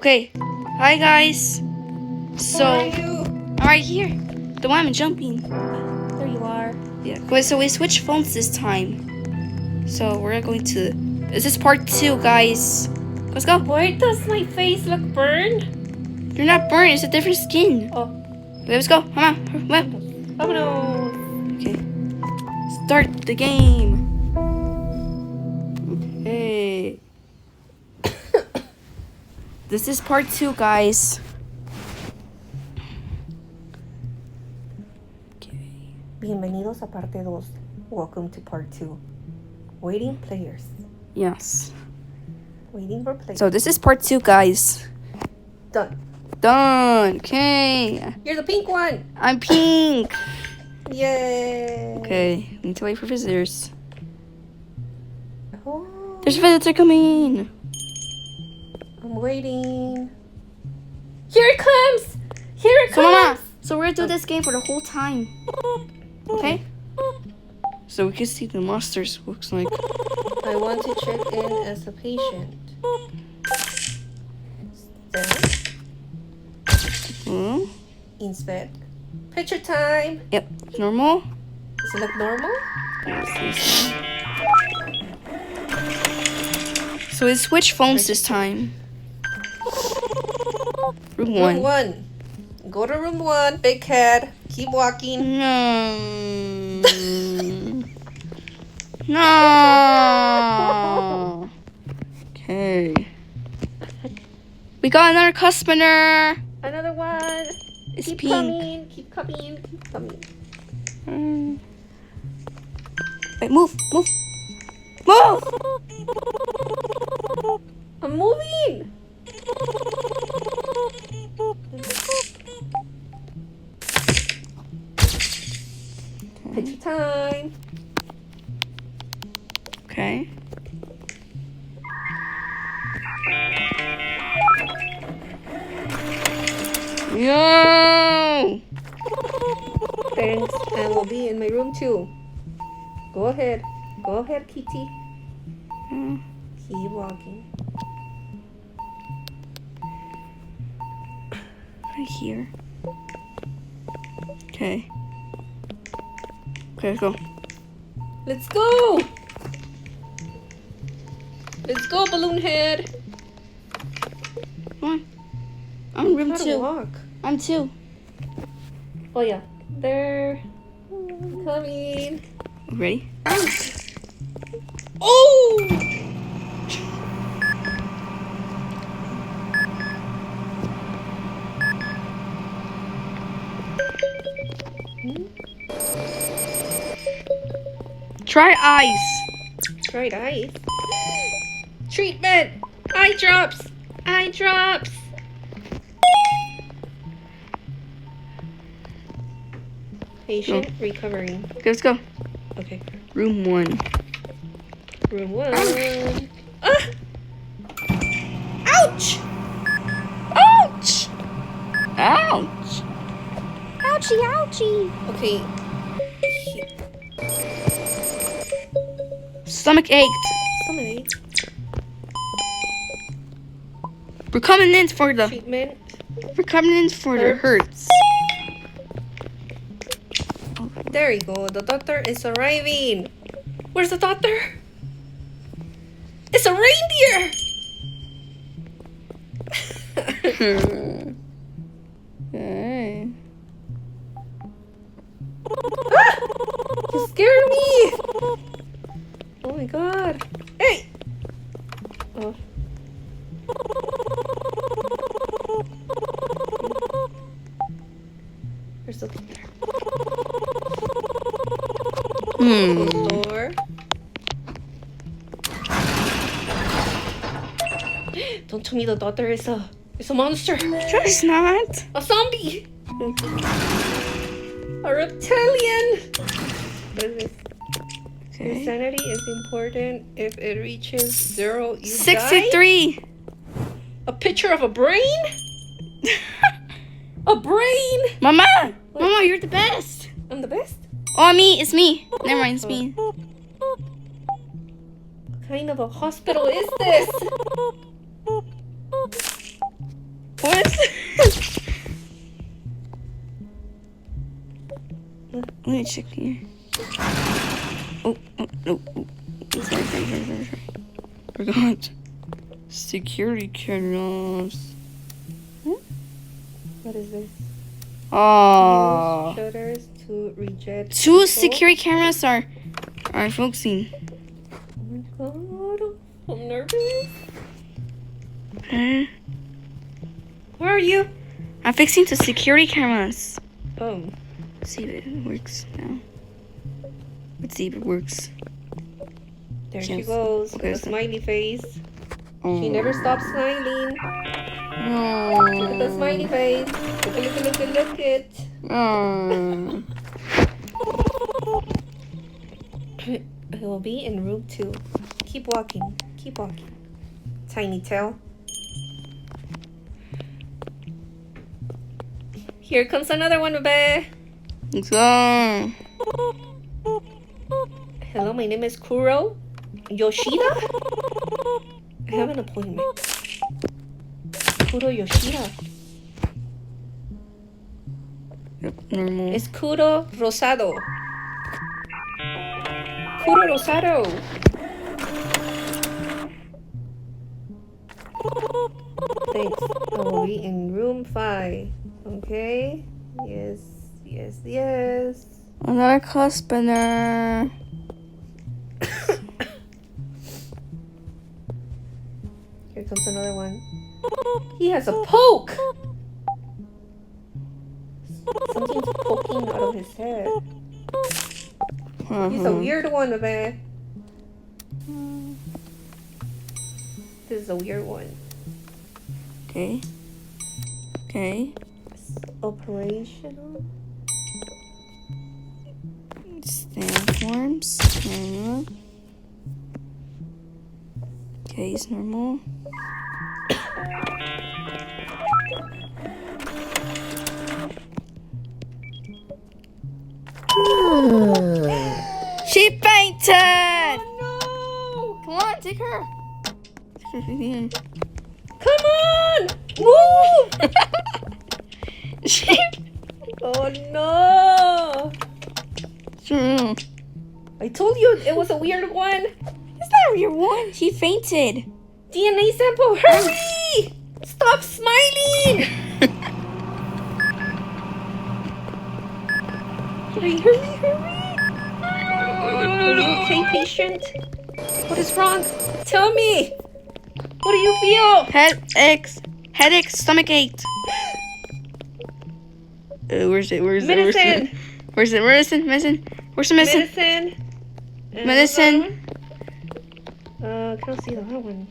Okay, hi guys. So, Where are you? I'm right here. The one I'm jumping. There you are. Yeah. Wait, so we switched phones this time. So we're going to. This is part 2, guys. Let's go. Why does my face look burned? You're not burnt. It's a different skin. Oh, Okay, let's go. Come on. Well, oh no. okay. Start the game. Okay. This is part 2, guys. Okay. Bienvenidos a parte 2. Welcome to part 2. Waiting players. Yes. Waiting for players. So this is part 2, guys. Done. Done. Okay. You're the pink one. I'm pink. Yay. Okay. Need to wait for visitors. Oh, There's visitors coming. I'm waiting. Here it comes. Here it So, comes. Mama. So we're gonna do this game for the whole time. Okay? So we can see the monsters. Looks like. I want to check in as a patient. Then Hmm? inspect. Picture time. Yep. Normal. Does it look normal? So we switch phones this time. Room Room 1. 1. Go to room 1, big head. Keep walking. No. No. Okay. We got another customer. Another one. It's Keep pink. coming. Keep coming. Keep coming. Wait, move. Move! I'm moving. Picture time. Okay. Yo! Thanks. And we'll be in my room too. Go ahead. Go ahead, Kitty. Keep walking. Right here. Okay. Okay, let's go. Let's go. Let's go, balloon head. Come on. I'm in room How to 2. walk? I'm 2. Oh yeah. There. Coming. Ready? Oh! Try ice. Tried ice. Treatment. Eye drops. Eye drops. Patient recovering. Okay, let's go. Okay. Room 1. Room 1. Ah! Ouch! Ouch! Ouch! Ouchie, ouchie. Okay. Stomach ached. Somebody. We're coming in for the. Treatment. We're coming in for the Herbs. hurts. There you go. The doctor is arriving. Where's the doctor? It's a reindeer! Okay. You scared me! Oh my god. Hey! Oh. There's the doctor. Close the door. Don't tell me the daughter is a monster. Sure, it's not. A zombie. A reptilian. What is this? Your Okay. sanity is important. If it reaches 0, you die. 63. A picture of a brain? A brain? Mama! What? Mama, you're the best. I'm the best? Oh, me. It's me. Never mind, it's me. What kind of a hospital is this? What is this? Let me check here. Oh, no. Oh. Sorry. Forgot. Security cameras. What is this? Oh. Use shutters to reject. Two people. security cameras are focusing. Oh my god. I'm nervous. Okay. Where are you? I'm fixing the security cameras. Oh. Let's see if it works now. Let's see if it works. There she Yes. goes. Okay, With a so- smiley face. Oh. She never stops smiling. No. Look at the smiley face. Look it. Oh. It will be in room 2. Keep walking. Tiny tail. Here comes another one, babe. Let's go. Hello, my name is Kuro Yoshida. I have an appointment. Kuro Yoshida. Yep, normal. It's Kuro Rosado. Kuro Rosado. Thanks. I will be in room 5. Okay. Yes. Another customer. Here comes another one. He has a poke! Something's poking out of his head. He's a weird one, man. This is a weird one. Okay. Operational. Stand forms. Normal. Okay, it's normal. She fainted! No! Come on, take her. Come on! Move! She. Oh no! Sure. I told you it was a weird one. It's not your one. She fainted. DNA sample, hurry! Stop smiling! Hurry! Are you okay, patient? What is wrong? Tell me! What do you feel? Headache, stomachache. Where's it? Medicine! Where's the medicine? Where's the medicine? Medicine! And Medicine. I can't see the other one.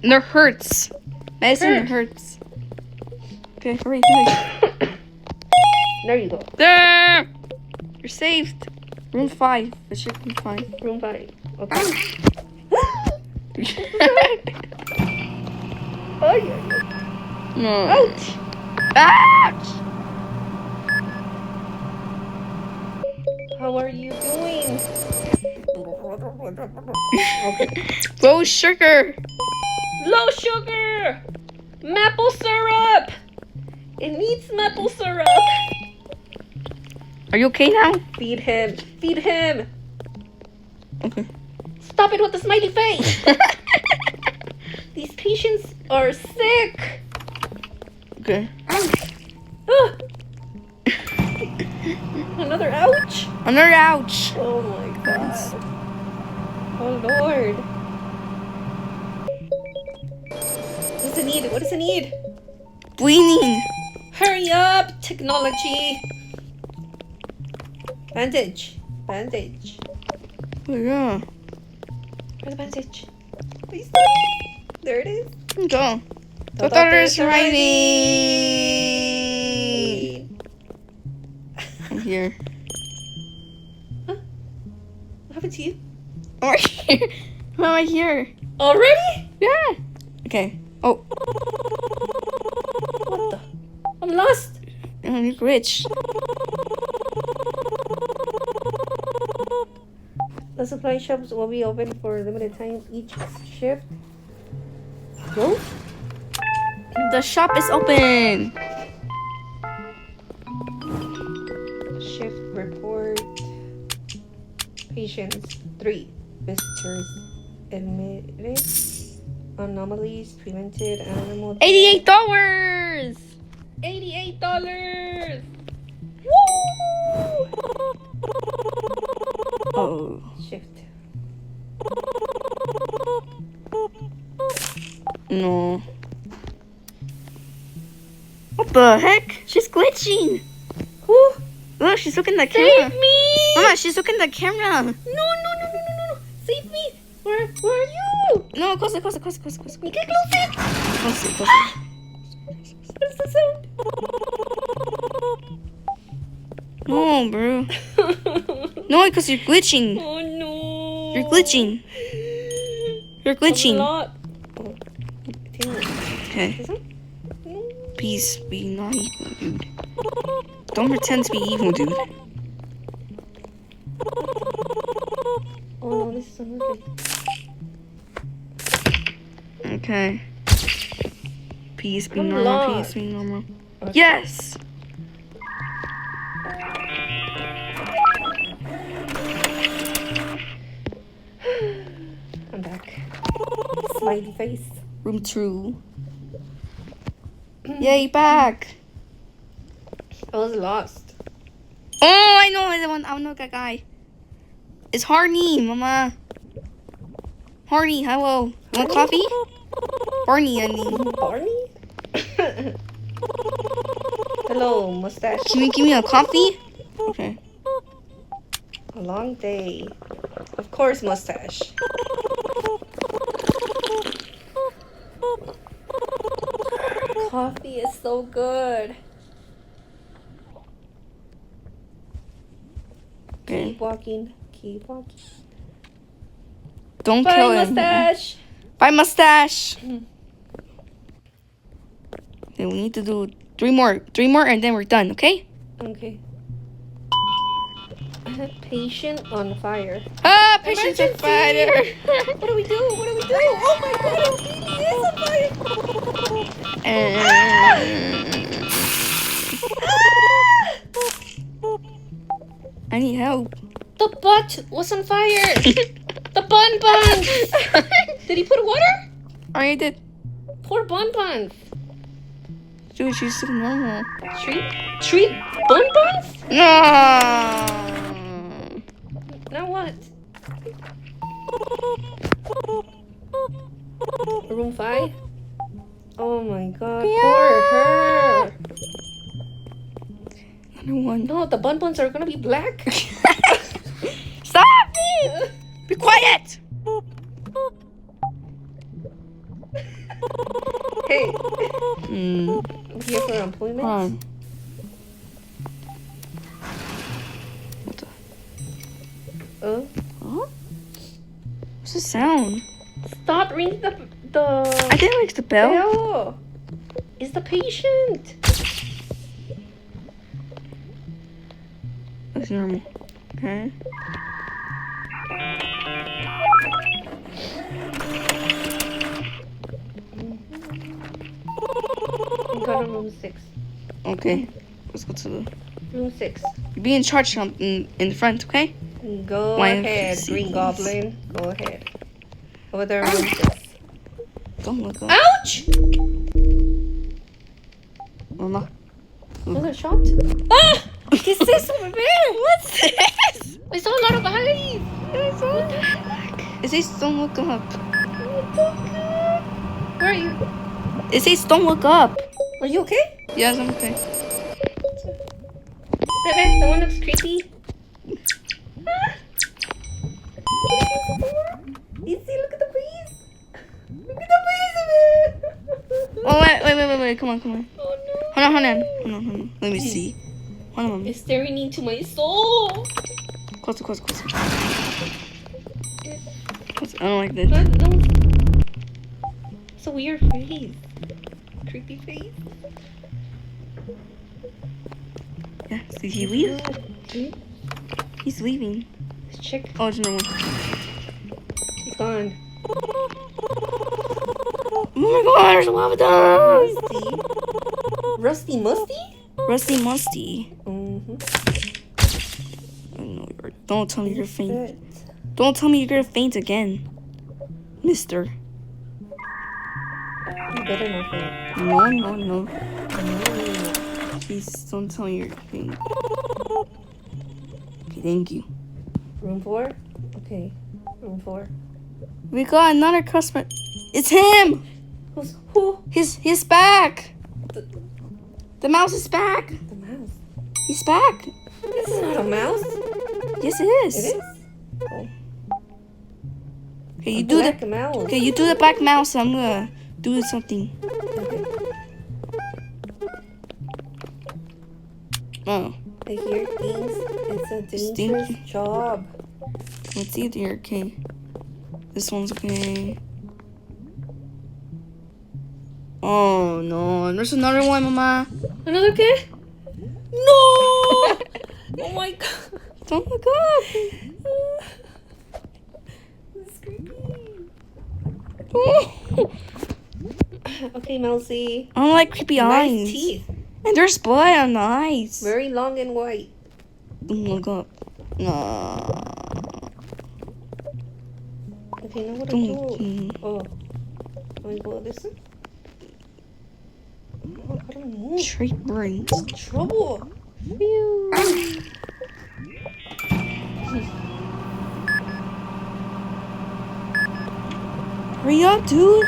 No, hurts. Medicine hurts. Okay, hurry. There you go. There! You're saved. Room 5. It should be fine. Room 5. Okay. Oh, yeah. No. Ouch! Ouch! How are you doing? Okay. Low sugar. Low sugar! Maple syrup! It needs maple syrup! Are you okay now? Feed him! Feed him! Okay. Stop it with the smiley face! These patients are sick! Okay. Ah. Another ouch! Another ouch. Oh my god. Oh lord. What does it need? What does it need? Bleeding. Hurry up! Technology! Bandage. Bandage. Oh, yeah. Where's the bandage? Please stop it. There it is. Go. The The doctor's doctor's arriving. I'm here. What happened to you? I'm right here. I'm right here. Already? Yeah. Okay. Oh, What the? I'm lost. you're rich. The supply shops will be open for a limited time each shift. Go? The shop is open. Shift report. Patients 3. Visitors admitted. Anomalies prevented. Animal. $88. $88. Woo! Oh. Shift. No. What the heck? She's glitching. Who? Look, she's looking at the camera. Save me! Mama, she's looking at the camera. No! Save me! Where are you? No, closer. You get closer. Closer. What's the sound? No, bro. No, because you're glitching. Oh no! You're glitching. You're I'm glitching. not. Oh, Okay. this one? No. Please be not evil, dude. Don't pretend to be evil, dude. Oh no, this is unworking. Okay. Peace be I'm normal. lost. Peace be normal. Okay. Yes. I'm back. Smiley face. Room 2. Yay, back. I was lost. Oh, I know the one. I know that guy. It's Harney, mama. Harney, hello. You want coffee? Barney, I mean. Barney? Hello, mustache. Can you give me a coffee? Okay. A long day. Of course, mustache. Coffee is so good. Okay. Keep walking. Don't Bye, kill him. mustache. Bye, mustache. Okay, we need to do 3 more. 3 more and then we're done, okay? Okay. Patient on fire. Ah, patience on fire. What do we do? Oh my god, our baby is on fire. I need help. The butt was on fire. The bun buns. Did he put water? I did. Poor bun buns. Dude, she's so normal. Treat bun buns? No. Now what? Room 5? Oh my god, poor her. Another one. No, the bun buns are gonna be black. Stop it! Be quiet! Hey, Mm, I'm here for employment. hold on. What the? Oh, Huh? What's the sound? stop ringing the I didn't ring the bell. bell. It's the patient. That's normal. Okay. We go to room 6. Okay. Let's go to the. Room 6. Be in charge in the front, okay? Go Why ahead, have Green you Goblin. Go ahead. Over there, room 6. Don't look up. Ouch! Mama. Another shot. Ah! ¿Qué es eso, bebé? What's this? I saw a lot of eyes. It says don't look up. Where are you? It says don't look up. Are you okay? Yes, I'm okay. Bebé, someone looks creepy. Ah! Easy, look at the face. Look at the face of it. Oh, wait. Come on. Oh no. Hold on. Let me see. Hold on, mommy. It's staring into my soul. Closer. Closer. I don't like this. No. It's a weird face. Creepy face. Yeah, did he leave? Hmm? He's leaving. Let's check. Oh, there's no one. He's gone. Oh my god, there's a lava dog! Rusty Musty? Rusty Musty. Mm-hmm. I know don't tell me you're faint. Don't tell me you're gonna faint again. Mister. You better not faint. No. Please don't tell me you're faint. Okay, thank you. Room 4? Okay. Room 4. We got another customer. It's him! Who? He's back! The mouse is back! The mouse. He's back! This is not a mouse. Yes, it is. It is? Oh. Okay, you do the. Mouse. Okay, you do the black mouse. I'm gonna do something. Okay. Oh, I hear things. It's a dangerous Stinky. job. let's see here. Okay, this one's okay. Oh no, there's another one, Mama. Another kid? No! Oh my god. Oh my god! This is creepy. Oh. Okay, Mousy. I don't like creepy Nice eyes. teeth. And there's blood on the eyes. Very long and white. Oh my god. No. Okay, now what do I Don't. do? Oh. Want to go this way? Oh, how do I move? Straight brains. Trouble. Phew. Hurry up, dude.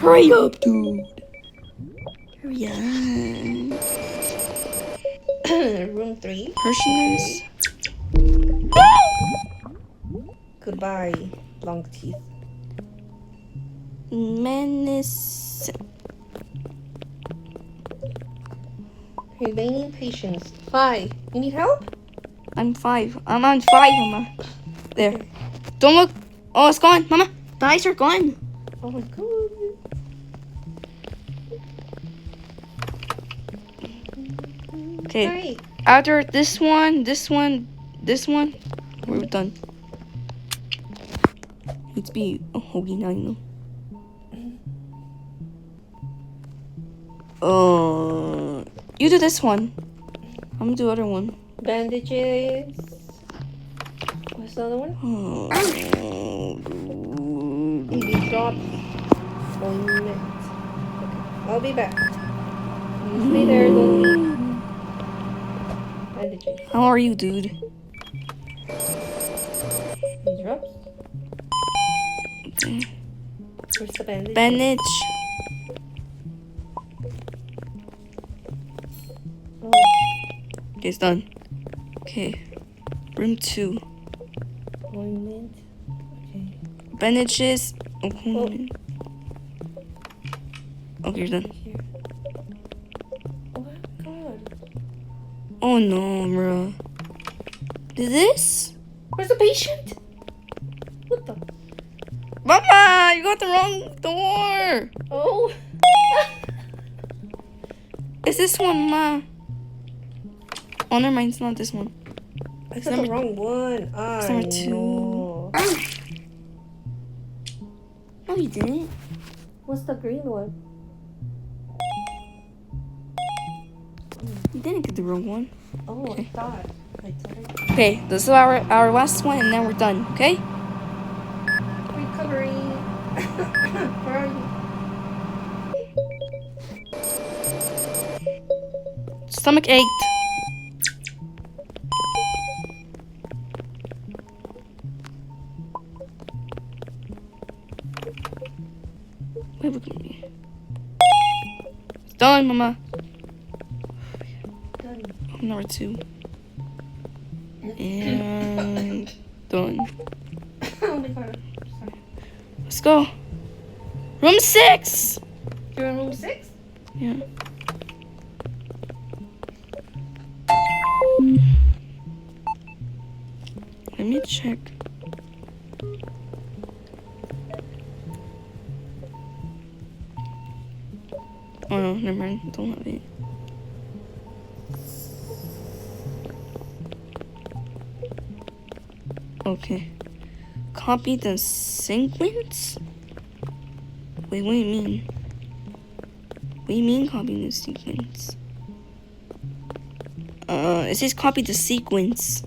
Hurry up, dude. Hurry up. Room 3. Personals. Goodbye, long teeth. Menace. Remaining patience. 5. You need help? I'm 5. I'm on 5, Mama. There. Don't look. Oh, it's gone, Mama. The eyes are gone. Oh my god. Okay. Alright. After this one, we're done. Need to be a hoagie now, you know. You do this one. I'm gonna do the other one. Bandages. What's the other one? Oh, Baby drops. Ointment. Okay. I'll be back. You stay there, don't leave. Bandages. how are you, dude? These drops. Okay. Where's the bandage? Bandage. Oh, Okay, it's done. Okay. Room 2. ointment. Okay. Bandages. Okay, you're done. Here. Oh my god. Oh no, bro. Do this? Where's the patient? What the? Mama, you got the wrong door. Oh. It's this one, Ma. Oh, never mind. It's not this one. I got the wrong one. I number 2. know. No, you didn't. What's the green one? You didn't get the wrong one. Oh, Okay. I thought. I did. Okay, this is our last one, and then we're done. Okay? Recovery. Where are you? Stomach ached. Wait, look at me. It's done, Mama. Done. Number 2. And done. Oh my god. Sorry. Let's go. Room 6. You're in room 6? Yeah. Let me check. Oh no, never mind. Don't have it. Okay. Copy the sequence? Wait, what do you mean? What do you mean copying the sequence? It says copy the sequence.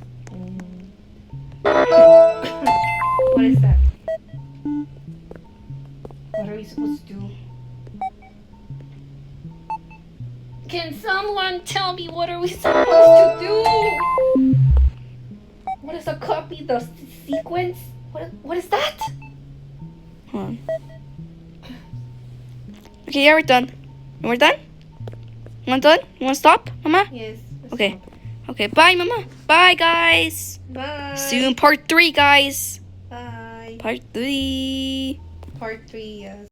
What is that? What are we supposed to do? Can someone tell me what are we supposed to do? What is a copy the sequence? What is that? Hold on. Okay, yeah, we're done. We're done? You want done? You want to stop, Mama? Yes. Okay. Okay, bye, Mama. Bye, guys. Bye. See you in part 3, guys. Bye. Part 3. Part 3, yes.